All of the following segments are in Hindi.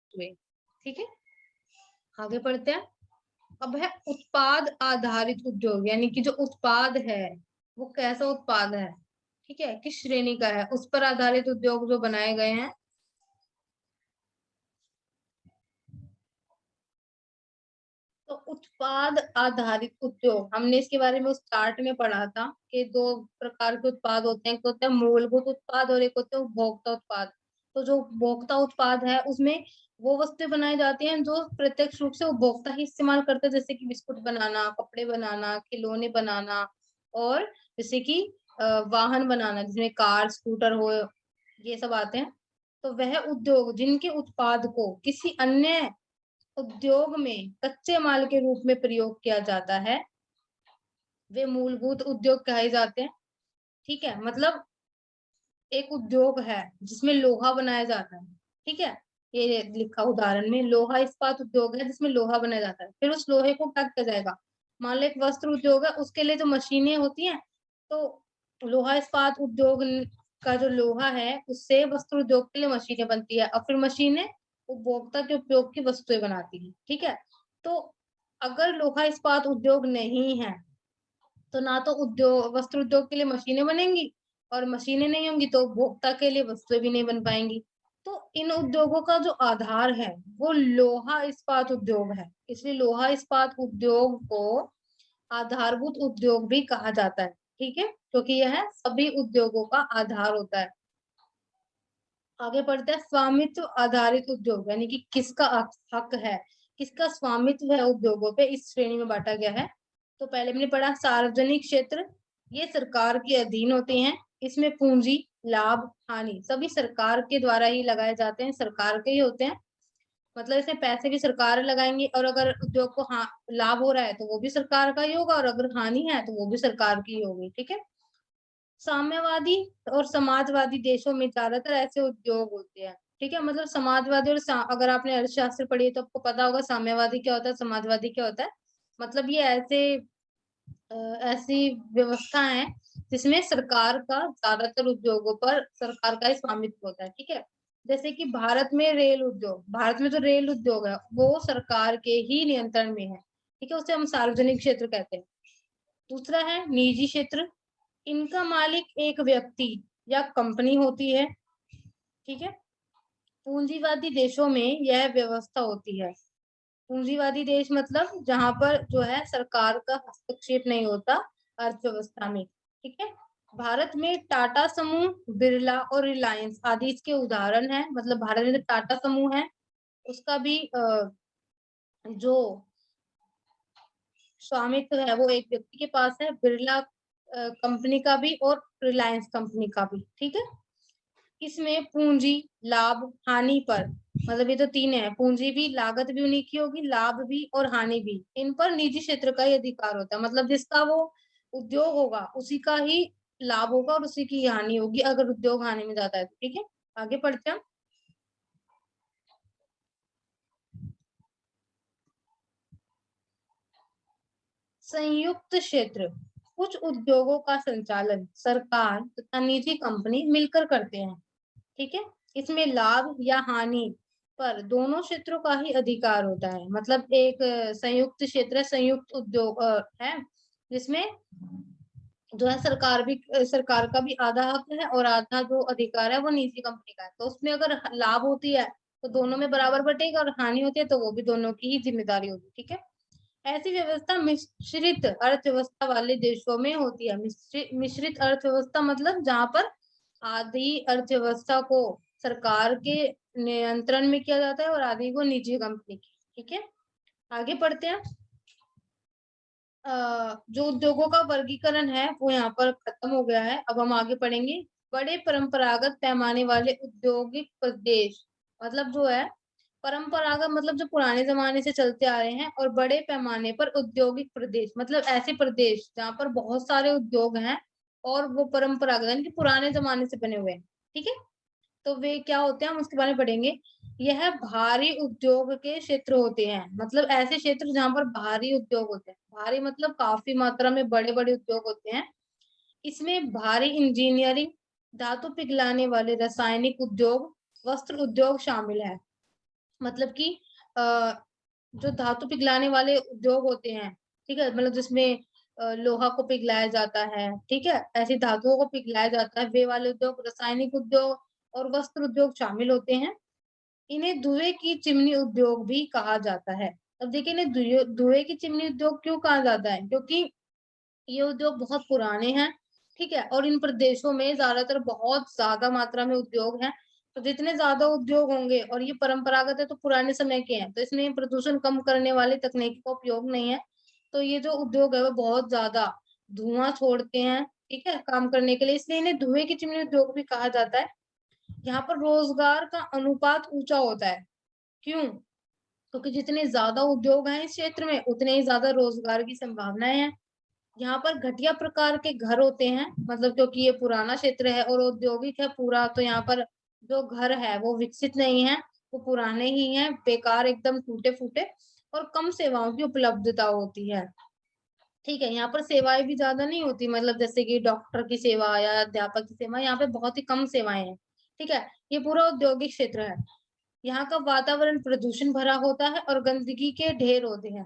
वस्तुएं। ठीक है, आगे पढ़ते हैं। अब है उत्पाद आधारित उद्योग, यानी कि जो उत्पाद है वो कैसा उत्पाद है, ठीक है, किस श्रेणी का है, उस पर आधारित उद्योग जो बनाए गए हैं। तो उत्पाद आधारित उद्योग, हमने इसके बारे में उस चार्ट में पढ़ा था कि दो प्रकार के उत्पाद होते हैं, एक होता है मूलभूत उत्पाद और एक होता है उपभोक्ता उत्पाद। तो जो उपभोक्ता उत्पाद है उसमें वो वस्तुएं बनाई जाती हैं जो प्रत्यक्ष रूप से उपभोक्ता ही इस्तेमाल करते हैं, जैसे कि बिस्कुट बनाना, कपड़े बनाना, खिलौने बनाना, और जैसे कि वाहन बनाना जिसमें कार, स्कूटर हो, ये सब आते हैं। तो वह उद्योग जिनके उत्पाद को किसी अन्य उद्योग में कच्चे माल के रूप में प्रयोग किया जाता है वे मूलभूत उद्योग कहे जाते हैं। ठीक है, मतलब एक उद्योग है जिसमें लोहा बनाया जाता है, ठीक है, ये लिखा उदाहरण में लोहा इस्पात उद्योग है जिसमें लोहा बनाया जाता है। फिर उस लोहे को क्या किया जाएगा, मान लो एक वस्त्र उद्योग है, उसके लिए जो मशीनें होती हैं, तो लोहा इस्पात उद्योग का जो लोहा है उससे वस्त्र उद्योग के लिए मशीनें बनती है, और फिर मशीनें उपभोक्ता के उपयोग की वस्तुएं बनाती है। ठीक है, तो अगर लोहा इस्पात उद्योग नहीं है तो ना तो उद्योग वस्त्र उद्योग के लिए मशीनें बनेंगी, और मशीनें नहीं होंगी तो उपभोक्ता के लिए वस्तुएं भी नहीं बन पाएंगी। तो इन उद्योगों का जो आधार है वो लोहा इस्पात उद्योग है, इसलिए लोहा इस्पात उद्योग को आधारभूत उद्योग भी कहा जाता है। ठीक है, क्योंकि यह सभी उद्योगों का आधार होता है। आगे बढ़ते हैं, स्वामित्व आधारित उद्योग, यानी कि किसका हक है, किसका स्वामित्व है उद्योगों पे, इस श्रेणी में बांटा गया है। तो पहले हमने पढ़ा सार्वजनिक क्षेत्र, ये सरकार के अधीन होते हैं, इसमें पूंजी, लाभ, हानि सभी सरकार के द्वारा ही लगाए जाते हैं, सरकार के ही होते हैं। मतलब इसमें पैसे भी सरकार लगाएंगी, और अगर उद्योग को लाभ हो रहा है तो वो भी सरकार का ही होगा, और अगर हानि है तो वो भी सरकार की ही होगी। ठीक है, साम्यवादी और समाजवादी देशों में ज्यादातर ऐसे उद्योग होते हैं। ठीक है, मतलब समाजवादी और अगर आपने अर्थशास्त्र पढ़ी है तो आपको पता होगा साम्यवादी क्या होता है, समाजवादी क्या होता है। मतलब ये ऐसी व्यवस्था है जिसमें सरकार का ज्यादातर उद्योगों पर सरकार का ही स्वामित्व होता है। ठीक है, जैसे कि भारत में रेल उद्योग, भारत में जो रेल उद्योग है वो सरकार के ही नियंत्रण में है। ठीक है, उसे हम सार्वजनिक क्षेत्र कहते हैं। दूसरा है निजी क्षेत्र, इनका मालिक एक व्यक्ति या कंपनी होती है। ठीक है, पूंजीवादी देशों में यह व्यवस्था होती है। पूंजीवादी देश मतलब जहां पर जो है सरकार का हस्तक्षेप नहीं होता अर्थव्यवस्था में। ठीक है, भारत में टाटा समूह, बिरला और रिलायंस आदि इसके उदाहरण हैं। मतलब भारत में जो टाटा समूह है उसका भी जो स्वामित्व है वो एक व्यक्ति के पास है, बिरला कंपनी का भी और रिलायंस कंपनी का भी। ठीक है, इसमें पूंजी, लाभ, हानि पर, मतलब ये तो तीन है, पूंजी भी, लागत भी उन्हीं की होगी, लाभ भी और हानि भी, इन पर निजी क्षेत्र का ही अधिकार होता है। मतलब जिसका वो उद्योग होगा उसी का ही लाभ होगा और उसी की हानि होगी अगर उद्योग हानि में जाता है तो। ठीक है, आगे पढ़ते हैं। संयुक्त क्षेत्र, कुछ उद्योगों का संचालन सरकार तथा निजी कंपनी मिलकर करते हैं। ठीक है, इसमें लाभ या हानि पर दोनों क्षेत्रों का ही अधिकार होता है। मतलब एक संयुक्त क्षेत्र, संयुक्त उद्योग है जिसमें जो है सरकार का भी आधा हक है और आधा जो अधिकार है वो निजी कंपनी का है। तो उसमें अगर लाभ होती है तो दोनों में बराबर बटेगा, और हानि होती है तो वो भी दोनों की ही जिम्मेदारी होगी। ठीक है, ऐसी व्यवस्था मिश्रित अर्थव्यवस्था वाले देशों में होती है। मिश्रित अर्थव्यवस्था मतलब जहां पर आधी अर्थव्यवस्था को सरकार के नियंत्रण में किया जाता है और आधी को निजी कंपनी की। ठीक है, आगे पढ़ते हैं। जो उद्योगों का वर्गीकरण है वो यहाँ पर खत्म हो गया है। अब हम आगे पढ़ेंगे बड़े परंपरागत पैमाने वाले औद्योगिक प्रदेश, मतलब जो है परंपरागत मतलब जो पुराने जमाने से चलते आ रहे हैं, और बड़े पैमाने पर औद्योगिक प्रदेश मतलब ऐसे प्रदेश जहाँ पर बहुत सारे उद्योग हैं और वो परंपरागत यानी कि पुराने जमाने से बने हुए हैं। ठीक है, तो वे क्या होते हैं हम उसके बारे में पढ़ेंगे। यह भारी उद्योग के क्षेत्र होते हैं, मतलब ऐसे क्षेत्र जहाँ पर भारी उद्योग होते हैं, भारी मतलब काफी मात्रा में बड़े बड़े उद्योग होते हैं। इसमें भारी इंजीनियरिंग, धातु पिघलाने वाले रासायनिक उद्योग, वस्त्र उद्योग शामिल है। मतलब कि जो धातु पिघलाने वाले उद्योग होते हैं, ठीक है? मतलब जिसमें लोहा को पिघलाया जाता है, ठीक है? ऐसी धातुओं को पिघलाया जाता है, वे वाले उद्योग, रासायनिक उद्योग और वस्त्र उद्योग शामिल होते हैं। इन्हें धुएँ की चिमनी उद्योग भी कहा जाता है। अब देखिए इन्हें धुएँ की चिमनी उद्योग क्यों कहा जाता है? क्योंकि ये उद्योग बहुत पुराने हैं, ठीक है? और इन प्रदेशों में ज़्यादातर बहुत ज़्यादा मात्रा में उद्योग हैं। तो जितने ज़्यादा उद्योग होंगे और ये परंपरागत है तो पुराने समय के हैं, तो इसमें प्रदूषण कम करने वाली तकनीक का उपयोग नहीं है। तो ये जो उद्योग है वो बहुत ज़्यादा धुआँ छोड़ते हैं, ठीक है? काम करने के लिए, इसलिए इन्हें धुएँ की चिमनी उद्योग भी कहा जाता है। यहाँ पर रोज़गार का अनुपात ऊँचा होता है। क्यों? क्योंकि जितने ज़्यादा उद्योग हैं इस क्षेत्र में, उतने ही ज़्यादा रोज़गार की संभावनाएँ हैं। यहाँ पर घटिया प्रकार के घर होते हैं, मतलब क्योंकि ये पुराना क्षेत्र है और औद्योगिक है पूरा, तो यहाँ पर जो घर है वो विकसित नहीं है, वो पुराने ही हैं, बेकार एकदम टूटे-फूटे और कम सेवाओं की उपलब्धता होती है। ठीक है, यहाँ पर सेवाएँ भी ज़्यादा नहीं होती, मतलब जैसे कि डॉक्टर की सेवा या अध्यापक की सेवा, यहाँ पे बहुत ही कम सेवाएँ हैं। ठीक है, ये पूरा औद्योगिक क्षेत्र है। यहाँ का वातावरण प्रदूषण भरा होता है और गंदगी के ढेर होते हैं।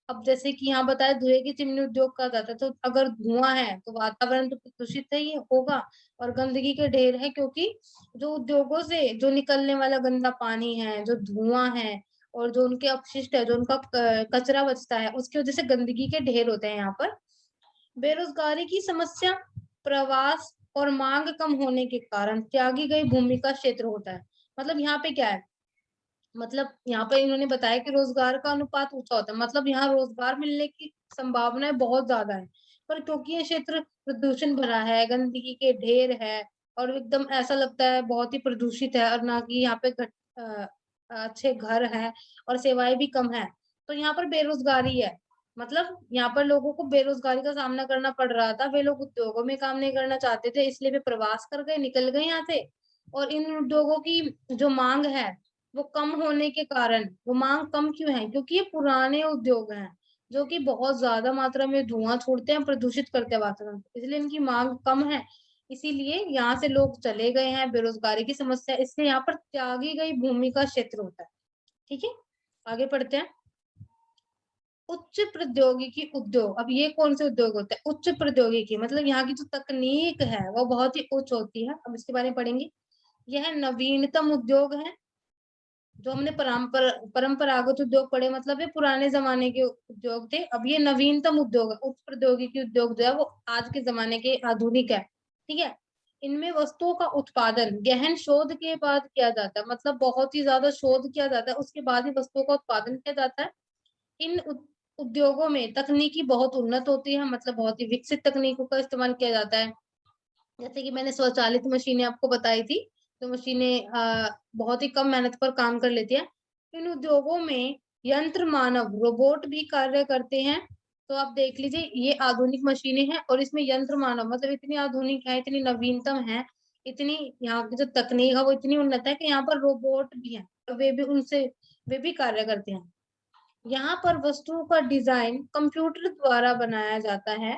अब जैसे कि यहाँ बताया धुएँ की चिमनी उद्योग कहा जाता है, तो अगर धुआँ है तो वातावरण तो प्रदूषित ही होगा और गंदगी के ढेर है, क्योंकि जो उद्योगों से जो निकलने वाला गंदा पानी है, जो धुआँ है और जो उनके अपशिष्ट है, जो उनका कचरा बचता है, उसकी वजह से गंदगी के ढेर होते हैं यहाँ पर। बेरोजगारी की समस्या, प्रवास और मांग कम होने के कारण त्यागी गई भूमि का क्षेत्र होता है। मतलब यहाँ पे क्या है, मतलब यहाँ पे इन्होंने बताया कि रोजगार का अनुपात ऊँचा होता है, मतलब यहाँ रोजगार मिलने की संभावनाएँ बहुत ज़्यादा है। पर क्योंकि ये क्षेत्र प्रदूषण भरा है, गंदगी के ढेर है और एकदम ऐसा लगता है बहुत ही प्रदूषित है और ना कि यहाँ पे अ, अच्छे घर हैं और सेवाएँ भी कम हैं, तो यहाँ पर बेरोजगारी है। मतलब यहाँ पर लोगों को बेरोजगारी का सामना करना पड़ रहा था, वे लोग उद्योगों में काम नहीं करना चाहते थे, इसलिए वे प्रवास कर गए, निकल गए यहाँ से और इन उद्योगों की जो माँग है वो कम होने के कारण, वो माँग कम क्यों है? क्योंकि ये पुराने उद्योग हैं, जो कि बहुत ज़्यादा मात्रा में धुआँ छोड़ते हैं, प्रदूषित करते हैं वातावरण को, इसलिए इनकी माँग कम है। इसीलिए यहाँ से लोग चले गए हैं, बेरोज़गारी की समस्या, इसलिए यहाँ पर त्यागी गई भूमि का क्षेत्र होता है। ठीक है? आगे पढ़ते हैं। उच्च प्रौद्योगिकी उद्योग, अब ये कौन से उद्योग होते हैं? उच्च प्रौद्योगिकी मतलब यहाँ की जो तकनीक है, वो बहुत ही उच्च होती है। अब इसके बारे में पढ़ेंगे। यह नवीनतम उद्योग है। जो हमने परंपरागत उद्योग पढ़े, मतलब ये पुराने ज़माने के उद्योग थे। अब ये नवीनतम उद्योग है, उच्च प्रौद्योगिकी उद्योग जो है वो आज के ज़माने के आधुनिक है, ठीक है? इनमें वस्तुओं का उत्पादन गहन शोध के बाद किया जाता है, मतलब बहुत ही ज़्यादा शोध किया जाता है, उसके बाद ही वस्तुओं का उत्पादन किया जाता है। इन उद्योगों में तकनीकी बहुत उन्नत होती है, मतलब बहुत ही विकसित तकनीकों का इस्तेमाल किया जाता है। जैसे कि मैंने स्वचालित मशीनें आपको बताई थी, तो मशीनें बहुत ही कम मेहनत पर काम कर लेती हैं। इन उद्योगों में यंत्र मानव रोबोट भी कार्य करते हैं। तो आप देख लीजिए ये आधुनिक मशीनें हैं और इसमें यंत्र मानव मतलब इतनी आधुनिक है, इतनी नवीनतम है, इतनी यहाँ की जो तकनीक है वो इतनी उन्नत है कि यहाँ पर रोबोट भी हैं, और वे भी कार्य करते हैं। यहाँ पर वस्तुओं का डिज़ाइन कंप्यूटर द्वारा बनाया जाता है।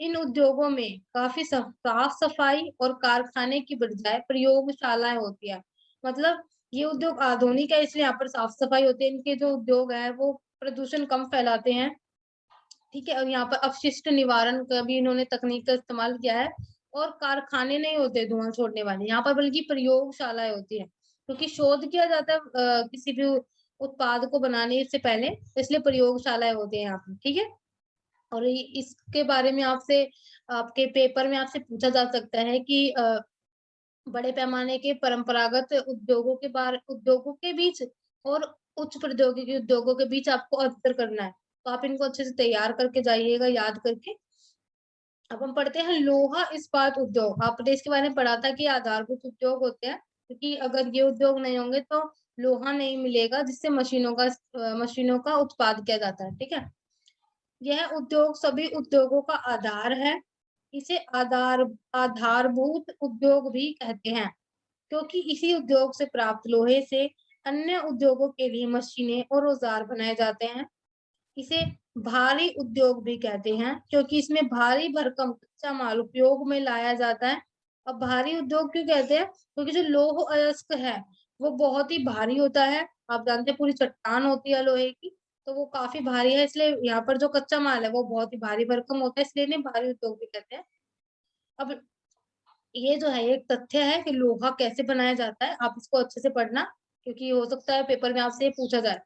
इन उद्योगों में काफ़ी साफ-सफाई और कारखाने की बजाय प्रयोगशालाएँ होती हैं। मतलब ये उद्योग आधुनिक है, इसलिए यहाँ पर साफ-सफाई होती है। इनके जो उद्योग हैं वो प्रदूषण कम फैलाते हैं, ठीक है? और यहाँ पर अपशिष्ट निवारण का भी इन्होंने तकनीक का इस्तेमाल किया है और कारखाने नहीं होते धुआँ छोड़ने वाले, यहाँ पर बल्कि प्रयोगशालाएँ होती हैं। क्योंकि शोध किया जाता है किसी भी उत्पाद को बनाने से पहले, इसलिए प्रयोगशालाएँ होती हैं यहाँ पे, ठीक है? और इसके बारे में आपसे आपके पेपर में आपसे पूछा जा सकता है कि बड़े पैमाने के परंपरागत उद्योगों के बीच और उच्च प्रौद्योगिकी उद्योगों के बीच आपको अंतर करना है। तो आप इनको अच्छे से तैयार करके जाइएगा, याद करके। अब हम पढ़ते हैं लोहा इस्पात उद्योग। आपने इसके बारे में पढ़ा था कि आधारभूत उद्योग होते हैं, क्योंकि अगर ये उद्योग नहीं होंगे तो लोहा नहीं मिलेगा, जिससे मशीनों का उत्पाद किया जाता है, ठीक है? यह उद्योग सभी उद्योगों का आधार है। इसे आधारभूत उद्योग भी कहते हैं, क्योंकि इसी उद्योग से प्राप्त लोहे से अन्य उद्योगों के लिए मशीनें और औजार बनाए जाते हैं। इसे भारी उद्योग भी कहते हैं, क्योंकि इसमें भारी भरकम कच्चा माल उपयोग में लाया जाता है। अब भारी उद्योग क्यों कहते हैं? क्योंकि जो लौह अयस्क है, वो बहुत ही भारी होता है। आप जानते हैं पूरी चट्टान होती है लोहे की, तो वो काफी भारी है, इसलिए यहाँ पर जो कच्चा माल है वो बहुत ही भारी भरकम होता है, इसलिए इन्हें भारी उद्योग भी कहते हैं। अब ये जो है एक तथ्य है कि लोहा कैसे बनाया जाता है, आप इसको अच्छे से पढ़ना, क्योंकि हो सकता है पेपर में आपसे ये पूछा जाए।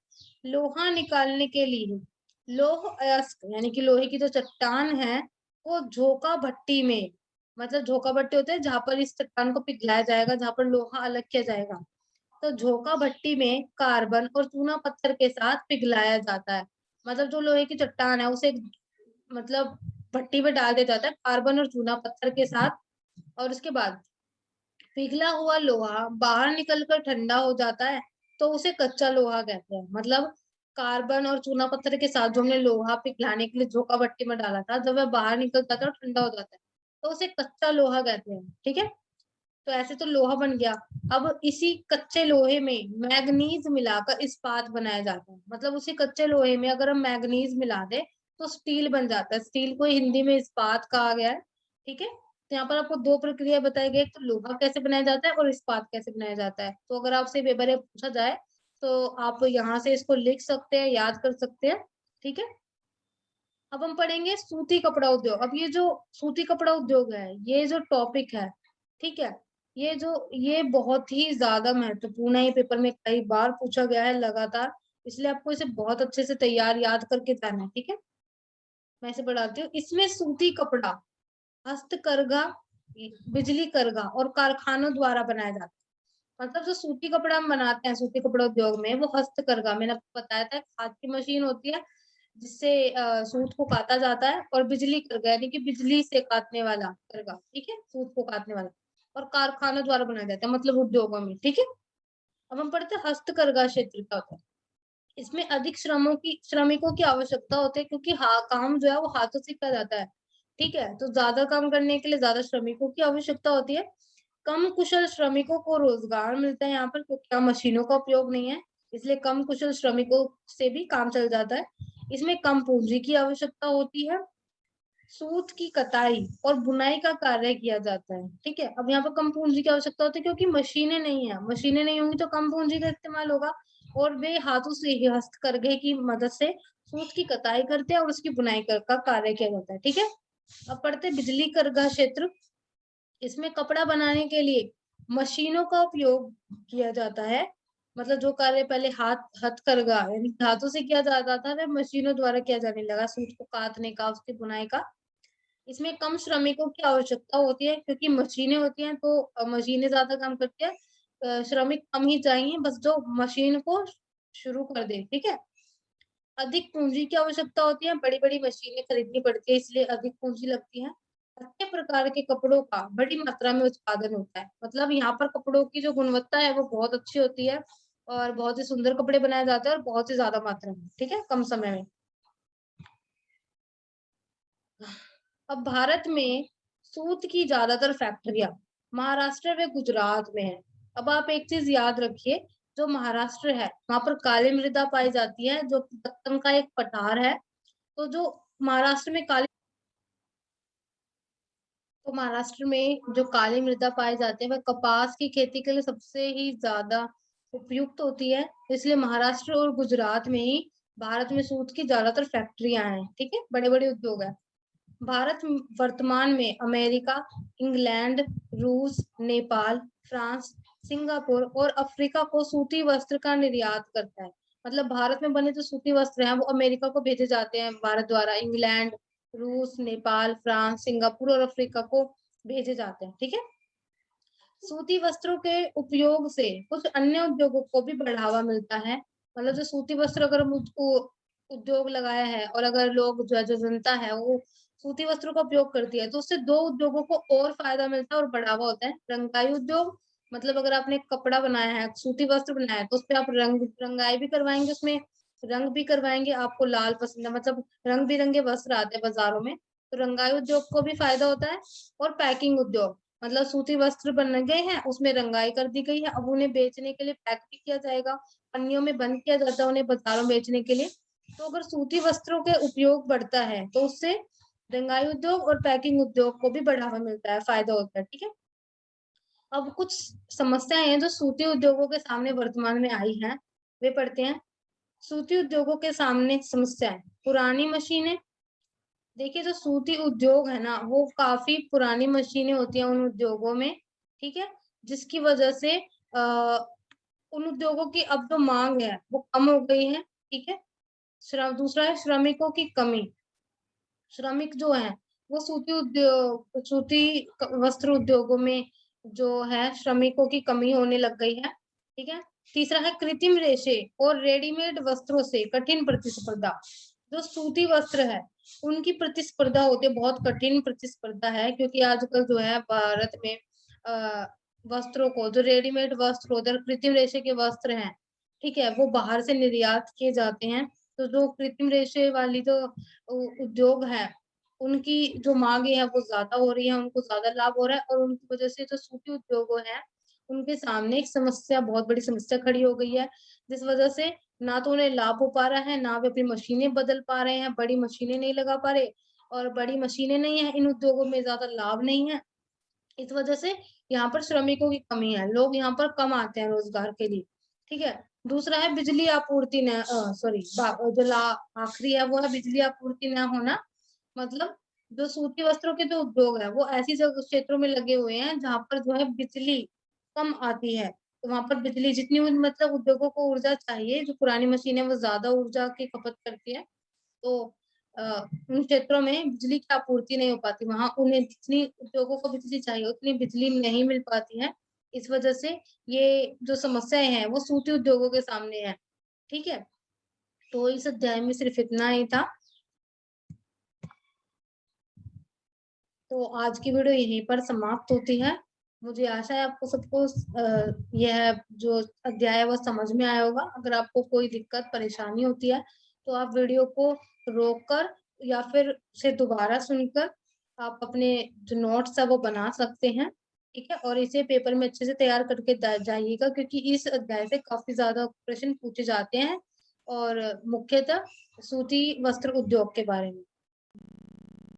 लोहा निकालने के लिए लौह अयस्क यानी कि लोहे की जो चट्टान है वो झोंका भट्टी में, मतलब झोंका भट्टी होता है जहां पर इस चट्टान को पिघलाया जाएगा, जहां पर लोहा अलग किया जाएगा, तो झोंका भट्टी में कार्बन और चूना पत्थर के साथ पिघलाया जाता है। मतलब जो लोहे की चट्टान है उसे मतलब भट्टी में डाल दिया जाता है कार्बन और चूना पत्थर के साथ, और उसके बाद पिघला हुआ लोहा बाहर निकलकर ठंडा हो जाता है, तो उसे कच्चा लोहा कहते हैं। मतलब कार्बन और चूना पत्थर के साथ जो हमने लोहा पिघलाने के लिए झोंका भट्टी में डाला था, जब वह बाहर निकल जाता है और ठंडा हो जाता है, तो उसे कच्चा लोहा कहते हैं। ठीक है, तो ऐसे तो लोहा बन गया। अब इसी कच्चे लोहे में मैग्नीज मिलाकर इस्पात बनाया जाता है। मतलब उसी कच्चे लोहे में अगर हम मैग्नीज मिला दे तो स्टील बन जाता है। स्टील को हिंदी में इस्पात कहा गया है। ठीक है, तो यहाँ पर आपको दो प्रक्रिया बताई गई, एक तो लोहा कैसे बनाया जाता है और इस्पात कैसे बनाया जाता है। तो अगर आपसे पेपर में पूछा जाए तो आप यहाँ से इसको लिख सकते हैं, याद कर सकते हैं। ठीक है, अब हम पढ़ेंगे सूती कपड़ा उद्योग। अब ये जो सूती कपड़ा उद्योग है, ये जो टॉपिक है, ठीक है, ये बहुत ही ज्यादा महत्वपूर्ण है। ये पेपर में कई बार पूछा गया है लगातार, इसलिए आपको इसे बहुत अच्छे से तैयार याद करके जाना है। ठीक है, मैं इसे बढ़ाती हूँ। इसमें सूती कपड़ा हस्तकरघा, बिजली करघा और कारखानों द्वारा बनाया जाता है। मतलब जो सूती कपड़ा हम बनाते हैं सूती कपड़ा उद्योग में, वो हस्तकरघा, मैंने आपको बताया था, हाथ की मशीन होती है जिससे सूत को काता जाता है, और बिजली करघा यानी कि बिजली से काटने वाला करघा, ठीक है, सूत को काटने वाला, और कारखानों द्वारा बनाया जाता है, मतलब उद्योगों में। ठीक है, अब हम पढ़ते हैं हस्तकरघा क्षेत्र क्या होता है। इसमें अधिक श्रमिकों की आवश्यकता होती है, क्योंकि काम जो है वो हाथों से किया जाता है। ठीक है, तो ज्यादा काम करने के लिए ज्यादा श्रमिकों की आवश्यकता होती है। कम कुशल श्रमिकों को रोजगार मिलता है यहाँ पर, क्योंकि यहाँ मशीनों का उपयोग नहीं है, इसलिए कम कुशल श्रमिकों से भी काम चल जाता है। इसमें कम पूंजी की आवश्यकता होती है। सूत की कताई और बुनाई का कार्य किया जाता है। ठीक है, अब यहाँ पर कम पूंजी की आवश्यकता होती है, क्योंकि मशीनें नहीं है, मशीनें नहीं होंगी तो कम पूंजी का इस्तेमाल होगा, और वे हाथों से ही हस्तकरघे की मदद से सूत की कताई करते हैं और उसकी बुनाई का कार्य किया जाता है। ठीक है, अब पढ़ते बिजली करघा क्षेत्र। इसमें कपड़ा बनाने के लिए मशीनों का उपयोग किया जाता है। मतलब जो कार्य पहले हथकरघा यानी हाथों से किया जाता था, वह मशीनों द्वारा किया जाने लगा, सूत को कातने का, उसकी बुनाई का। इसमें कम श्रमिकों की आवश्यकता होती है, क्योंकि मशीनें होती हैं, तो मशीनें ज्यादा काम करती है, श्रमिक कम ही चाहिए, बस जो मशीन को शुरू कर दे। ठीक है, अधिक पूंजी की आवश्यकता होती है, बड़ी बड़ी मशीनें खरीदनी पड़ती है, इसलिए अधिक पूंजी लगती है। अच्छे प्रकार के कपड़ों का बड़ी मात्रा में उत्पादन होता है। मतलब यहाँ पर कपड़ों की जो गुणवत्ता है वो बहुत अच्छी होती है, और बहुत ही सुंदर कपड़े बनाए जाते हैं, और बहुत ही ज्यादा मात्रा में। ठीक है, कम समय में। अब भारत में सूत की ज्यादातर फैक्ट्रियां महाराष्ट्र व गुजरात में है। अब आप एक चीज याद रखिए, जो महाराष्ट्र है वहां पर काली मृदा पाई जाती है, जो कि दक्कन का एक पठार है। तो जो महाराष्ट्र में काली तो महाराष्ट्र में जो काली मृदा पाई जाती है वह कपास की खेती के लिए सबसे ही ज्यादा उपयुक्त होती है, इसलिए महाराष्ट्र और गुजरात में ही भारत में सूत की ज्यादातर फैक्ट्रियां हैं। ठीक है, बड़े बड़े उद्योग है। वर्तमान में अमेरिका, इंग्लैंड, रूस, नेपाल, फ्रांस, सिंगापुर और अफ्रीका को सूती वस्त्र का निर्यात करता है। मतलब भारत में बने जो सूती वस्त्र हैं वो अमेरिका को भेजे जाते हैं भारत द्वारा, इंग्लैंड, रूस, नेपाल, फ्रांस, सिंगापुर और अफ्रीका को भेजे जाते हैं। ठीक है, सूती वस्त्रों के उपयोग से कुछ अन्य उद्योगों को भी बढ़ावा मिलता है। मतलब जो सूती वस्त्र अगर हम उसको उद्योग लगाया है, और अगर लोग जो जनता है वो सूती वस्त्रों का उपयोग करती है, तो उससे दो उद्योगों को और फायदा मिलता है और बढ़ावा होता है। रंगाई उद्योग, मतलब अगर आपने कपड़ा बनाया है, सूती वस्त्र बनाया है, तो उस पर आप रंगाई भी करवाएंगे, उसमें रंग भी करवाएंगे, आपको लाल पसंद है, मतलब रंग बिरंगे वस्त्र आते हैं बाजारों में, तो रंगाई उद्योग को भी फायदा होता है। और पैकिंग उद्योग, मतलब सूती वस्त्र बन गए हैं, उसमें रंगाई कर दी गई है, अब उन्हें बेचने के लिए पैक भी किया जाएगा, पन्नियों में बंद किया जाता है उन्हें बाजारों में बेचने के लिए। तो अगर सूती वस्त्रों के उपयोग बढ़ता है तो उससे रंगाई उद्योग और पैकिंग उद्योग को भी बढ़ावा मिलता है, फायदा होता है। ठीक है, अब कुछ समस्याएं हैं जो सूती उद्योगों के सामने वर्तमान में आई हैं, वे पढ़ते हैं। सूती उद्योगों के सामने समस्याएं, पुरानी मशीनें। देखिए जो सूती उद्योग है ना, वो काफी पुरानी मशीनें होती हैं उन उद्योगों में, ठीक है, जिसकी वजह से उन उद्योगों की अब जो मांग है वो कम हो गई है, ठीक है। श्रम, दूसरा है श्रमिकों की कमी। श्रमिक जो है वो सूती वस्त्र उद्योगों में जो है श्रमिकों की कमी होने लग गई है, ठीक है। तीसरा है कृत्रिम रेशे और रेडीमेड वस्त्रों से कठिन प्रतिस्पर्धा। जो सूती वस्त्र है उनकी प्रतिस्पर्धा होती है, बहुत कठिन प्रतिस्पर्धा है, क्योंकि आजकल जो है भारत में वस्त्रों को, जो रेडीमेड वस्त्र होते हैं, कृत्रिम रेशे के वस्त्र हैं, ठीक है, वो बाहर से निर्यात किए जाते हैं। तो जो कृत्रिम रेशे वाली जो उद्योग है, उनकी जो मांगे है वो ज्यादा हो रही है, उनको ज्यादा लाभ हो रहा है, और उनकी वजह से जो सूती उद्योग है उनके सामने एक समस्या, बहुत बड़ी समस्या खड़ी हो गई है, जिस वजह से ना तो उन्हें लाभ हो पा रहा है, ना वे अपनी मशीनें बदल पा रहे हैं, बड़ी मशीनें नहीं लगा पा रहे, और बड़ी मशीनें नहीं है इन उद्योगों में, ज्यादा लाभ नहीं है। इस वजह से यहाँ पर श्रमिकों की कमी है, लोग यहाँ पर कम आते हैं रोजगार के लिए, ठीक है। दूसरा है बिजली आपूर्ति न, सॉरी, आखिरी है वो है बिजली आपूर्ति न होना। मतलब जो सूती वस्त्रों के जो उद्योग है वो ऐसी जगह क्षेत्रों में लगे हुए हैं जहाँ पर जो है बिजली कम आती है, तो वहां पर बिजली जितनी मतलब उद्योगों को ऊर्जा चाहिए, जो पुरानी मशीन है वो ज्यादा ऊर्जा की खपत करती है, तो अ, उन क्षेत्रों में बिजली की आपूर्ति नहीं हो पाती, वहां उन्हें जितनी उद्योगों को बिजली चाहिए उतनी बिजली नहीं मिल पाती है। इस वजह से ये जो समस्याएं हैं वो सूती उद्योगों के सामने है, ठीक है। तो इस अध्याय में सिर्फ इतना ही था। तो आज की वीडियो यहीं पर समाप्त होती है। मुझे आशा है आपको सबको यह जो अध्याय है वो समझ में आया होगा। अगर आपको कोई दिक्कत परेशानी होती है तो आप वीडियो को रोककर या फिर उसे दोबारा सुनकर आप अपने जो नोट्स है वो बना सकते हैं, ठीक है। और इसे पेपर में अच्छे से तैयार करके जाइएगा, क्योंकि इस अध्याय से काफी ज्यादा प्रश्न पूछे जाते हैं, और मुख्यतः सूती वस्त्र उद्योग के बारे में।